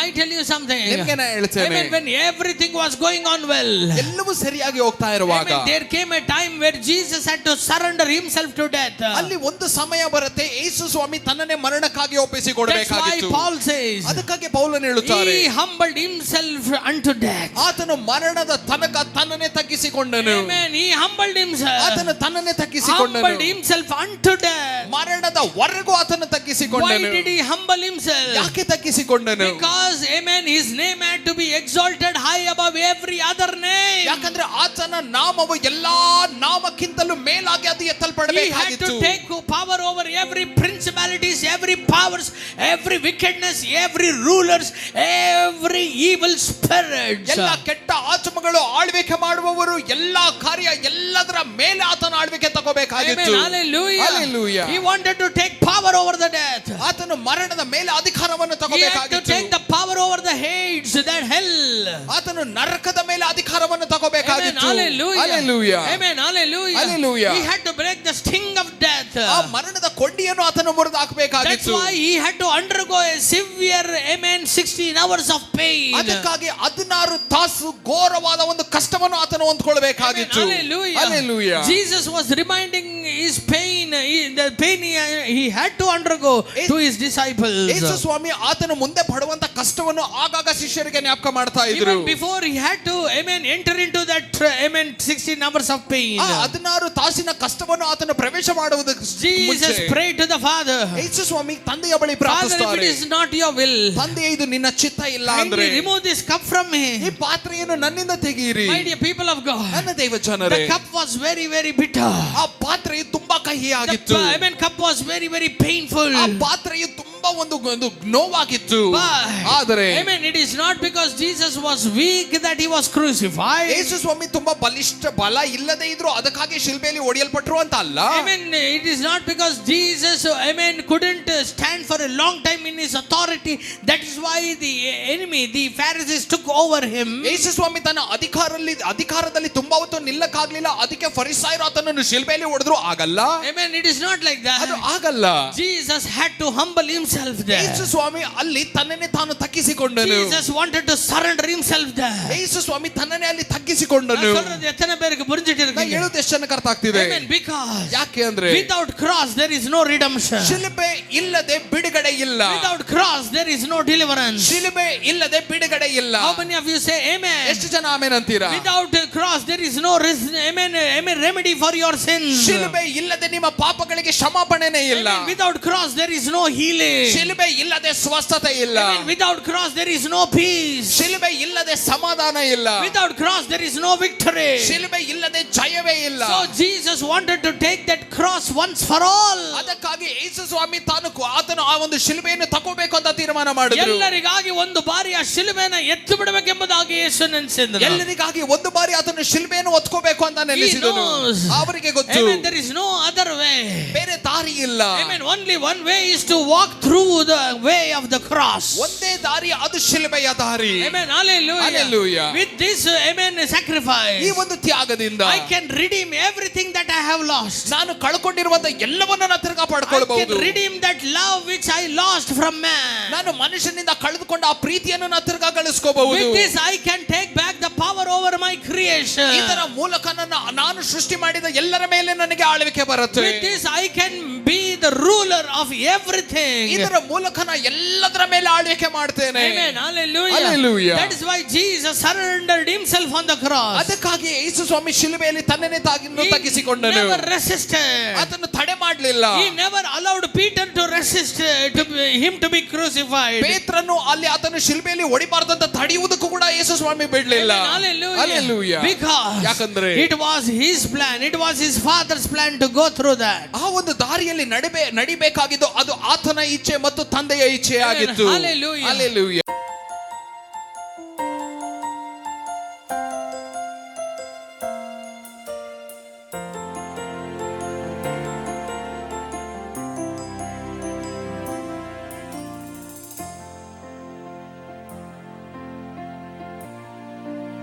I tell you something? ನಿಮಗೆ ನಾನು ಹೇಳ್ತೇನೆ, Amen. When everything was going on well, ಎಲ್ಲವೂ ಸರಿಯಾಗಿ ಹೋಗ್ತಾ ಇರುವಾಗ, Amen, there came a time where Jesus had to surrender himself to death. ಅಲ್ಲಿ ಒಂದು ಸಮಯ ಬರುತ್ತೆ ಯೇಸು ಸ್ವಾಮಿ ತನ್ನನ್ನೇ ಮರಣಕ್ಕಾಗಿ That's why ಒಪ್ಪಿಸಿಕೊಡಬೇಕಾಗಿತ್ತು. Paul says, ಅದಕ್ಕಾಗಿ ಪೌಲನು ಹೇಳುತ್ತಾರೆ, he humbled himself unto death. ಆತನು ಮರಣದ ತನಕ ತನ್ನನ್ನೇ ತಗ್ಗಿಸಿಕೊಂಡನು. Amen. He humbled himself. ಆತನು ತನ್ನನ್ನೇ ತಗ್ಗಿಸಿಕೊಂಡನು. Humbled himself unto death. ಮರಣದ ವರೆಗೂ ಆತನು Why ತಗ್ಗಿಸಿಕೊಂಡನು. did he humble himself? ಯಾಕೆ ತಗ್ಗಿಸಿಕೊಂಡನು? Because, amen, his name had to be exalted high above every other name. ಯಾಕಂದ್ರೆ ಆತನ ನಾಮವು ಎಲ್ಲಾ ನಾಮಕ್ಕಿಂತಲೂ ಮೇಲಾಗಿ ಅದು He had ಎತ್ತಲ್ಪಡಬೇಕಾಗಿತ್ತು. to take power over every principalities, every powers, every wickedness, every rulers, every evil spirits. ಎಲ್ಲ ಕೆಟ್ಟ ಆತ್ಮಗಳು ಆಳ್ವಿಕೆ ಮಾಡುವವರು, ಎಲ್ಲಾ ಕಾರ್ಯ ಎಲ್ಲದರ ಮೇಲೆ ಆತನ ಆಳ್ವಿಕೆ Amen. ತಗೋಬೇಕಾಗಿತ್ತು. Hallelujah. Hallelujah. He wanted to take power over the death. ಆತನು ಮರಣದ ಮೇಲೆ ಅಧಿಕಾರವನ್ನು He had to ತಗೋಬೇಕಾಗಿತ್ತು. take the power over the Hades, that hell. ಆತನು ನರಕದ ಮೇಲೆ ಅಧಿಕಾರವನ್ನು Amen. ತಗೋಬೇಕಾಗಿತ್ತು. Hallelujah. Hallelujah. Amen. Hallelujah. Hallelujah. He had to break the sting of death. ಆ ಮರಣದ ಕೊಂಡಿಯನ್ನು ಆತನು ಮುರಿದು That's ಹಾಕಬೇಕಾಗಿತ್ತು. why he had to undergo a severe, amen, 16 hours of pain. ಅದಕ್ಕಾಗಿ 16 ತಾಸು ಘೋರವಾದ ಒಂದು ಕಷ್ಟವನ್ನು ಆತನು ಹೊಂದ್ಕೊಳ್ಬೇಕಾಗಿತ್ತು. Hallelujah. Hallelujah. Jesus was reminding his pain, the pain he had to undergo to his disciples. ಯೇಸು ಸ್ವಾಮಿ ಆತನು ಮುಂದೆ ಪಡುವಂತ ಕಷ್ಟವನ್ನು ಆಗಾಗ ಶಿಷ್ಯರಿಗೆ ಜ್ಞಾಪಕ ಮಾಡ್ತಾ ಇದ್ರು. Even before he had to, amen, enter into that, amen, 16 hours of pain. 16 ತಾಸಿನ ಕಷ್ಟವನ್ನು ಆತನು ಪ್ರವೇಶ ಮಾಡುವುದಕ್ಕೆ Jesus ಮುಂಚೆ prayed to the Father, ಯೇಸು ಸ್ವಾಮಿ ತಂದೆಯ ಬಳಿ Father, if ಪ್ರಾರ್ಥಿಸುತ್ತಾರೆ, it is not your will, ತಂದೆಯೇ ಇದು ನಿನ್ನ ಚಿತ್ತ ಇಲ್ಲ kindly ಅಂದ್ರೆ remove this cup from ಈ me. ಪಾತ್ರೆಯನ್ನು ನನ್ನಿಂದ ತೆಗೆಯಿರಿ. My dear people of God, ನನ್ನ ದೇವ ಜನರೇ, the cup was very, very bitter. ಆ ಪಾತ್ರೆಯು ತುಂಬಾ The ಕಹಿಯಾಗಿತ್ತು. cup was very, very painful. ಆ ಪಾತ್ರೆಯು ತುಂಬಾ ಒಂದು ನೋವಾಗಿತ್ತು. But, ಆದರೆ amen, it is not because Jesus was weak that he was crucified. ಯೇಸು ಸ್ವಾಮಿ ತುಂಬಾ ಬಲ ಇಲ್ಲದೆ ಇದ್ರು ಅದಕ್ಕಾಗಿ ಶಿಲ್ಬೆಯಲ್ಲಿ ಹೊಡೆಯಲ್ಪಟ್ರು ಅಂತ ಅಲ್ಲ. Amen. It is not because Jesus, amen, couldn't stand for a long time in his authority. That is why the enemy, the Pharisees, took over him. ಯೇಸು ಸ್ವಾಮಿ ತನ್ನ ಅಧಿಕಾರದಲ್ಲಿ ತುಂಬಾ ಹೊತ್ತು ನಿಲ್ಲಕ್ಕಾಗ್ಲಿಲ್ಲ, ಅದಕ್ಕೆ ಫರಿಸಾಯರು ಆತನನ್ನು ಶಿಲ್ಬೆಯಲ್ಲಿ ಹೊಡೆದ್ರು. ಆಗಲ್ಲ. Amen. It is not like ಅದು that. ಆಗಲ್ಲ. Jesus had to humble himself there. ಯೇಸು ಸ್ವಾಮಿ ಅಲ್ಲಿ ತನ್ನನ್ನೇ ತಾನು ತಗ್ಗಿಸಿಕೊಂಡನು. Jesus wanted to surrender himself there. ಯೇಸು ಸ್ವಾಮಿ ತನ್ನನ್ನೇ ಅಲ್ಲಿ ತಗ್ಗಿಸಿಕೊಂಡನು. நான் சொல்றது எத்தனை பேருக்கு புரிஞ்சிட்டு ನಾನು இருக்கீங்க? ಹೇಳೋದು ಎಷ್ಟು ಜನಕ್ಕೆ ಅರ್ಥ ಆಗ್ತಿದೆ? Amen. Because ಯಾಕೆ ಅಂದ್ರೆ without cross there is no redemption. ಶಿಲುಬೆ ಇಲ್ಲದೆ ಬಿಡುಗಡೆ ಇಲ್ಲ. Without cross there is no deliverance. ಶಿಲುಬೆ ಇಲ್ಲದೆ ಬಿಡುಗಡೆ ಇಲ್ಲ. How many of you say amen? ಎಷ್ಟು ಜನ ಆಮೆನ್ ಅಂತೀರಾ? Without cross there is no amen remedy for your sins. ಶಿಲುಬೆ ಇಲ್ಲದೆ ನಿಮ್ಮ ಪಾಪಗಳಿಗೆ ಕ್ಷಮಾಪಣೆನೇ ಇಲ್ಲ. Amen. Without cross there is no healing. ಶಿಲುಬೆ ಇಲ್ಲದೆ ಸ್ವಸ್ಥತೆ ಇಲ್ಲ. Amen. Without cross there is no peace. ಶಿಲುಬೆ ಇಲ್ಲದೆ ಸಮಾಧಾನ ಇಲ್ಲ. Without cross there is no victory. ಶಿಲುಬೆ ಇಲ್ಲದೆ ಜಯವೇ ಇಲ್ಲ. So Jesus wanted to take that cross once for all. ಅದಕ್ಕಾಗಿ ಯೇಸು ಸ್ವಾಮಿ ಆತನು ಆ ಒಂದು ಶಿಲುಬೆಯನ್ನು ತಗೋಬೇಕು ಅಂತ ತೀರ್ಮಾನ ಮಾಡಿದ್ರು. ಎಲ್ಲರಿಗಾಗಿ ಒಂದು ಬಾರಿ ಆ ಶಿಲುಬೆಯನ್ನು ಎತ್ತು ಬಿಡಬೇಕೆಂಬುದಾಗಿ ಯೇಸು ನೆನೆಸಿದನು. ಎಲ್ಲರಿಗಾಗಿ ಒಂದು ಬಾರಿ ಆತನು ಶಿಲುಬೆಯನ್ನು ಹೊತ್ಕೋಬೇಕು ಅಂತ ನೆನೆಸಿದನು. ಅವರಿಗೆ ಗೊತ್ತು, Amen. There is no other way. ಬೇರೆ ದಾರಿ ಇಲ್ಲ. Amen. Only one way is to walk through the way of the cross. ಒಂದೇ ದಾರಿ, ಅದು ಶಿಲುಬೆಯ ದಾರಿ. Amen. Hallelujah. Hallelujah. With this, amen, sacrifice, ಈ ಒಂದು ತ್ಯಾಗದಿಂದ I can redeem everything that I have lost. ನಾನು ಕಳ್ಕೊಂಡಿರುವಂತ ಎಲ್ಲವನ್ನೂ ನಾನು ತಿರುಗಾ I can ಪಡ್ಕೊಳ್ಬಹುದು. redeem that love which I lost from man. ನಾನು ಮನುಷ್ಯನಿಂದ ಕಳೆದುಕೊಂಡ ಆ ಪ್ರೀತಿಯನ್ನು ನಾನು ತಿರುಗಾ ಗಳಿಸ್ಕೋಬಹುದು. With this I can take back the power over my creation. ಇದರ ಮೂಲಕ ನಾನು ಸೃಷ್ಟಿ ಮಾಡಿದ ಎಲ್ಲರ ಮೇಲೆ ನನಗೆ ಆಳ್ವಿಕೆ ಬರುತ್ತೆ. With this I can be the ruler of everything. ಇದರ ಮೂಲಕ ನಾನು ಎಲ್ಲದರ ಮೇಲೆ ಆಳ್ವಿಕೆ ಮಾಡ್ತೇನೆ. Amen. Hallelujah. Hallelujah. That is why Jesus surrendered himself on the cross. ಅದಕ್ಕಾಗಿ ಯೇಸು ಸ್ವಾಮಿ ಶಿಲುಬೆಯಲ್ಲಿ ತನ್ನನ್ನೇ He ತಗ್ಗಿಸಿಕೊಂಡನು. never resisted. ಆತನು ತಡೆ ಮಾಡಲಿಲ್ಲ. He never allowed Peter to resist him to be crucified. ಪೇತ್ರನು ಅಲ್ಲಿ ಆತನು ಶಿಲುಬೆಯಲ್ಲಿ ಹೊಡಿಬಾರ್ದಂತ ತಡೆಯುವುದಕ್ಕೂ ಕೂಡ ಯೇಸು ಸ್ವಾಮಿ ಬಿಡಲಿಲ್ಲ. Amen. Hallelujah. Hallelujah. Because ಯಾಕಂದ್ರೆ it was his plan, it was his father's plan to go through that. ಆ ಒಂದು ದಾರಿಯಲ್ಲಿ ನಡಿಬೇಕಾಗಿದ್ದು ಅದು ಆತನ ಇಚ್ಛೆ ಮತ್ತು ತಂದೆಯ ಇಚ್ಛೆ ಆಗಿತ್ತು. Hallelujah. Hallelujah.